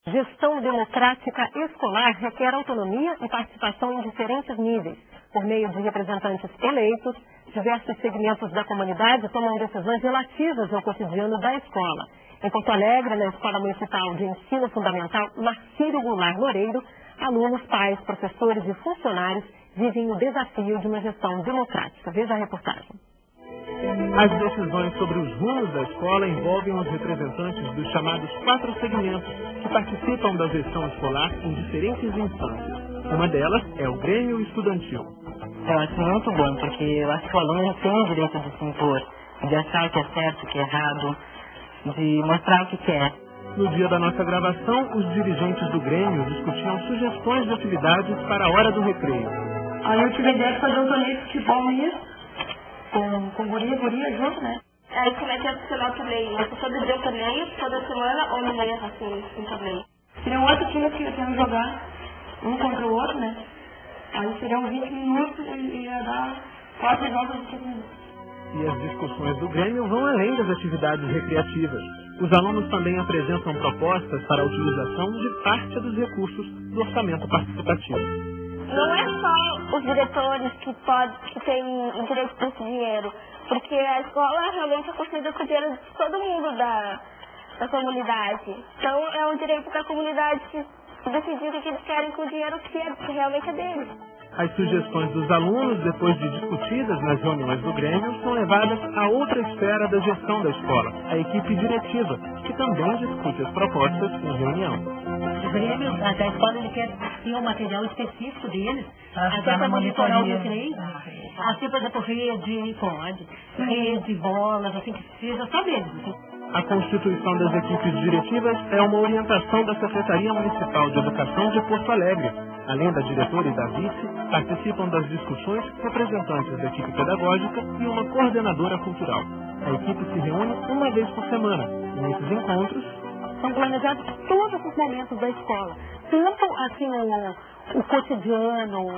Gestão democrática escolar requer autonomia e participação em diferentes níveis. Por meio de representantes eleitos, diversos segmentos da comunidade tomam decisões relativas ao cotidiano da escola. Em Porto Alegre, na Escola Municipal de Ensino Fundamental Marcílio Goulart Loureiro, alunos, pais, professores e funcionários vivem o desafio de uma gestão democrática. Veja a reportagem. As decisões sobre os rumos da escola envolvem os representantes dos chamados 4 segmentos que participam da gestão escolar em diferentes instâncias. Uma delas é o Grêmio Estudantil. Eu acho muito bom, porque eu acho que o aluno tem o direito de se impor, de achar o que é certo, o que é errado, de mostrar o que quer. No dia da nossa gravação, os dirigentes do Grêmio discutiam sugestões de atividades para a hora do recreio. Aí eu tive a ideia de fazer um torneio de futebol mesmo, com guria junto, né? Aí comecei a funcionar o torneio. Mas todo dia o torneio, toda semana ou no mês assim, um torneio. Seriam 8 times que iam jogar, um contra o outro, né? Aí seriam 20 minutos e ia dar 4 jogos de 15 minutos. E as discussões do Grêmio vão além das atividades recreativas. Os alunos também apresentam propostas para a utilização de parte dos recursos do orçamento participativo. Não é só os diretores que têm o direito desse dinheiro, porque a escola realmente é construída com o dinheiro de todo mundo da comunidade. Então é um direito da comunidade decidir o que eles querem com o dinheiro que realmente é deles. As sugestões dos alunos, depois de discutidas nas reuniões do Grêmio, são levadas a outra esfera da gestão da escola, a equipe diretiva, que também discute as propostas em reunião. O Grêmio, da escola, ele quer ter um material específico deles, até para monitorar o recreio, assim, por exemplo, rede, bolas, assim, que precisa só deles. A constituição das equipes diretivas é uma orientação da Secretaria Municipal de Educação de Porto Alegre. Além da diretora e da vice, participam das discussões representantes da equipe pedagógica e uma coordenadora cultural. A equipe se reúne uma vez por semana. E nesses encontros são planejados todos os momentos da escola. Tanto assim, o cotidiano,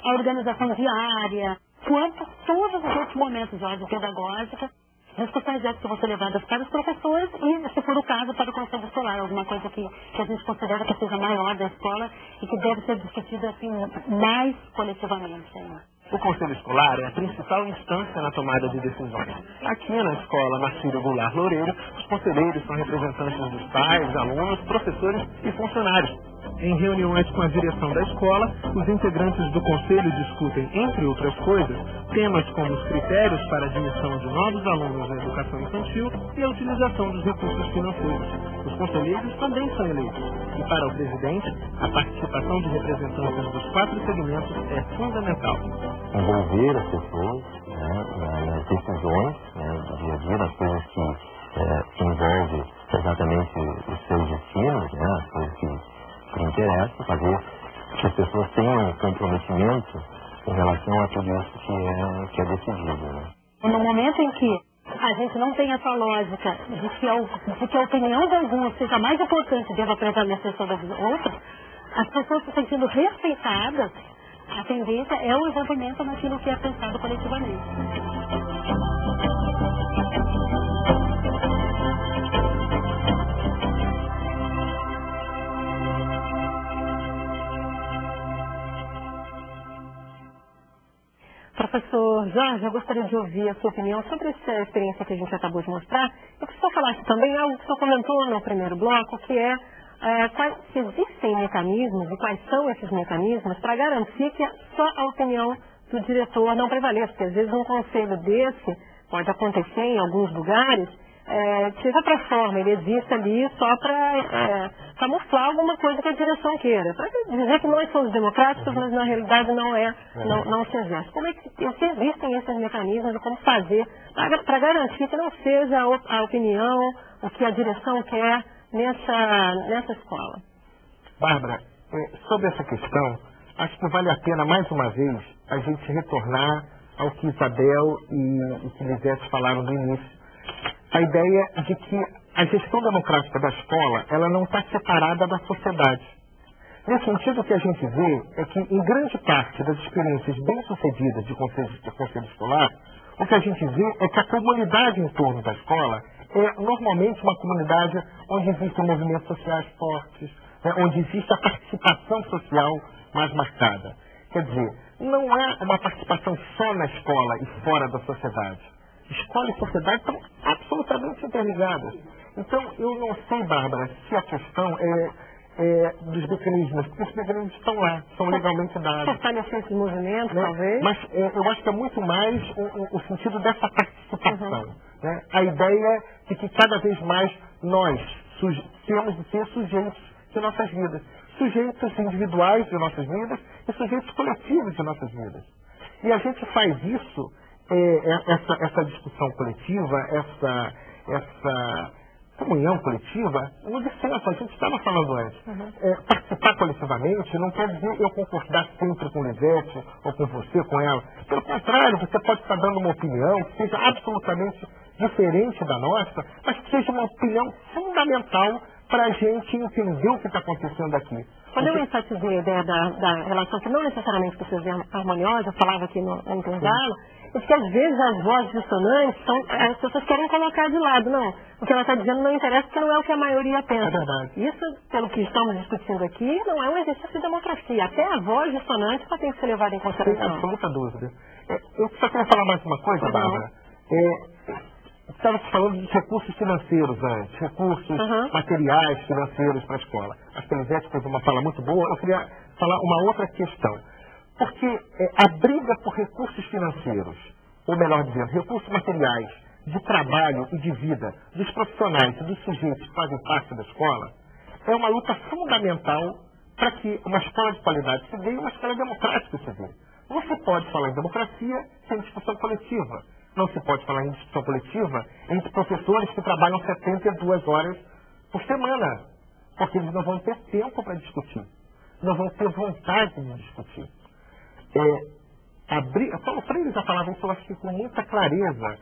a organização diária, quanto todos os outros momentos de ordem pedagógica. Discussões essas que vão ser levadas para os professores e, se for o caso, para o conselho escolar. Alguma coisa que a gente considera que seja maior da escola e que deve ser discutida assim, mais coletivamente. O conselho escolar é a principal instância na tomada de decisões. Aqui na escola Marcílio Goulart Loureiro, os conselheiros são representantes dos pais, alunos, professores e funcionários. Em reuniões com a direção da escola, os integrantes do conselho discutem, entre outras coisas, temas como os critérios para a admissão de novos alunos na educação infantil e a utilização dos recursos financeiros. Os conselheiros também são eleitos. E para o presidente, a participação de representantes dos 4 segmentos é fundamental. Envolver as pessoas nas decisões do dia a dia, nas coisas que envolvem exatamente os seus destinos, as coisas que interessa, fazer que as pessoas tenham comprometimento em relação a tudo isso que é decidido. No momento em que a gente não tem essa lógica de que a opinião de alguns seja mais importante e deva prevalecer sobre as outras, as pessoas se sentindo respeitadas, a tendência é o envolvimento naquilo que é pensado coletivamente. Professor Jorge, eu gostaria de ouvir a sua opinião sobre essa experiência que a gente acabou de mostrar. Eu queria falar também algo que o senhor comentou no primeiro bloco, que é se existem mecanismos e quais são esses mecanismos para garantir que só a opinião do diretor não prevaleça. Porque às vezes um conselho desse pode acontecer em alguns lugares, tira para forma, ele existe ali só para camuflar alguma coisa que a direção queira. Para dizer que nós somos democráticos, mas na realidade não se exerce. Como é que existem esses mecanismos e como fazer para garantir que não seja a opinião, o que a direção quer nessa escola? Bárbara, sobre essa questão, acho que vale a pena mais uma vez a gente retornar ao que Isabel e que Lisete falaram no início. A ideia de que a gestão democrática da escola, ela não está separada da sociedade. Nesse sentido, o que a gente vê é que, em grande parte das experiências bem-sucedidas de conselho escolar, o que a gente vê é que a comunidade em torno da escola, é normalmente uma comunidade onde existem movimentos sociais fortes, né, onde existe a participação social mais marcada. Quer dizer, não é uma participação só na escola e fora da sociedade. Escola e sociedade estão absolutamente interligadas. Então, eu não sei, Bárbara, se a questão é dos mecanismos, porque os mecanismos estão lá, são legalmente dados. Fortalecer esse movimento, né? talvez. Mas eu acho que é muito mais o sentido dessa participação. Né? A ideia de que cada vez mais nós temos de ser sujeitos de nossas vidas. Sujeitos individuais de nossas vidas e sujeitos coletivos de nossas vidas. E a gente faz isso, essa discussão coletiva, essa comunhão coletiva, no dissenso, a gente estava falando antes. Participar coletivamente não quer dizer eu concordar sempre com o Lisete, ou com você, com ela. Pelo contrário, você pode estar dando uma opinião que seja absolutamente diferente da nossa, mas que seja uma opinião fundamental para a gente entender o que está acontecendo aqui. Quando eu enfatizei a ideia da relação, que não necessariamente precisa ser harmoniosa, eu falava aqui no intervalo, é que às vezes as vozes dissonantes as pessoas querem colocar de lado. Não, o que ela está dizendo não interessa porque não é o que a maioria pensa. É verdade. Isso, pelo que estamos discutindo aqui, não é um exercício de democracia. Até a voz dissonante só tem que ser levada em consideração. Sem absoluta dúvida. Eu só queria falar mais uma coisa, Bárbara. Estava falando de recursos financeiros antes, recursos materiais financeiros para a escola. Acho que a Elisete fez uma fala muito boa. Eu queria falar uma outra questão. Porque a briga por recursos financeiros, ou melhor dizendo, recursos materiais de trabalho e de vida dos profissionais e dos sujeitos que fazem parte da escola, é uma luta fundamental para que uma escola de qualidade se dê e uma escola democrática se dê. Não se pode falar em democracia sem discussão coletiva. Não se pode falar em discussão coletiva entre professores que trabalham 72 horas por semana, porque eles não vão ter tempo para discutir, não vão ter vontade de discutir. Paulo Freire já falava isso, eu acho que com muita clareza.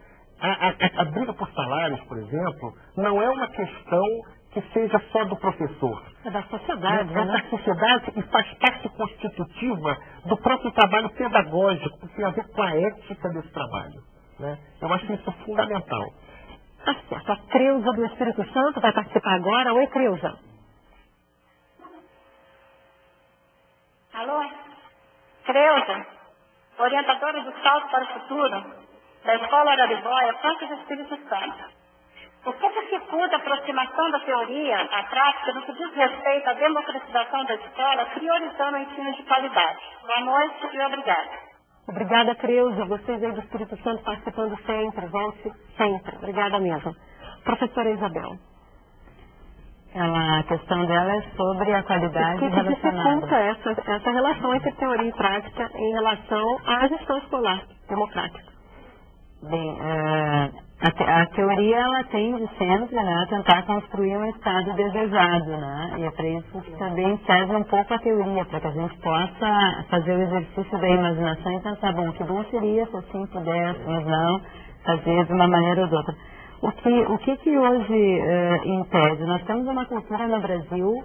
A briga por salários, por exemplo, não é uma questão que seja só do professor. É da sociedade, É da sociedade e faz parte constitutiva do próprio trabalho pedagógico, que tem a ver com a ética desse trabalho. Né? Eu acho isso fundamental. Tá certo. A Creuza do Espírito Santo vai participar agora. Oi, Creuza. Alô? Creuza, orientadora do Salto para o Futuro, da Escola Araribóia, Campus do Espírito Santo. O que dificulta a aproximação da teoria à prática no que diz respeito à democratização da escola, priorizando o ensino de qualidade? Boa noite e obrigada. Obrigada, Creuza. Vocês aí do Espírito Santo participando sempre. Volte sempre. Obrigada mesmo. Professora Isabel. A questão dela é sobre a qualidade relacionada. O que dificulta essa relação entre teoria e prática em relação à gestão escolar democrática? Bem, a teoria ela tende sempre, né, a tentar construir um estado desejado, né, e é para isso que também serve um pouco a teoria, para que a gente possa fazer o exercício da imaginação e pensar, bom, que bom seria se assim pudéssemos, não, fazer de uma maneira ou de outra. O que hoje impede? Nós temos uma cultura no Brasil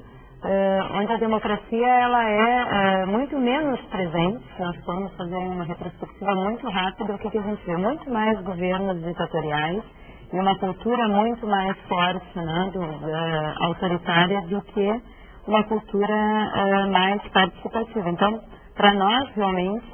onde a democracia ela é muito menos presente. Nós formos fazer uma retrospectiva muito rápida, o que a gente vê? Muito mais governos ditatoriais e uma cultura muito mais forte, né, autoritária do que uma cultura mais participativa. Então, para nós, realmente...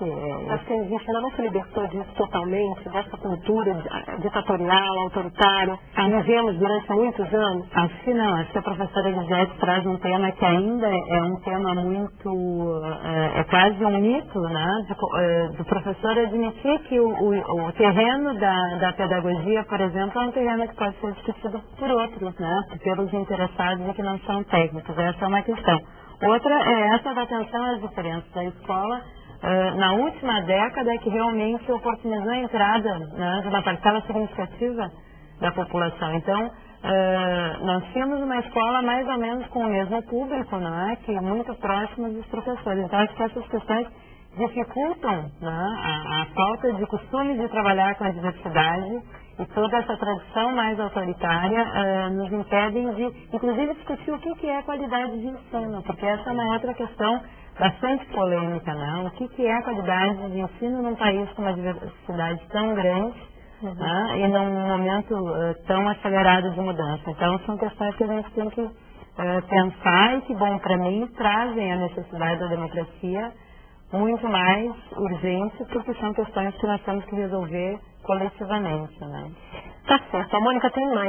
Acho que a gente ainda não se libertou disso totalmente, dessa cultura ditatorial, autoritária, que vivemos durante muitos anos. Acho que não. Acho que a professora Elisete traz um tema que ainda é um tema muito... é quase um mito, né? Do professor admitir que o terreno da pedagogia, por exemplo, é um terreno que pode ser discutido por outros, né? Pelos interessados e que não são técnicos. Essa é uma questão. Outra é essa da atenção às diferenças da escola. Na última década é que realmente oportunizou a entrada, né, de uma parcela significativa da população. Então, nós tínhamos uma escola mais ou menos com o mesmo público, não é? Que muito próximo dos professores. Então, acho que essas questões dificultam, né, a falta de costume de trabalhar com a diversidade e toda essa tradição mais autoritária nos impedem de, inclusive, discutir o que é qualidade de ensino, porque essa é uma outra questão bastante polêmica, né? O que é a qualidade de ensino num país com uma diversidade tão grande, né? E num momento tão acelerado de mudança. Então, são questões que a gente tem que pensar e que, bom, para mim, trazem a necessidade da democracia muito mais urgente, porque são questões que nós temos que resolver coletivamente, né? Tá certo. A Mônica tem mais.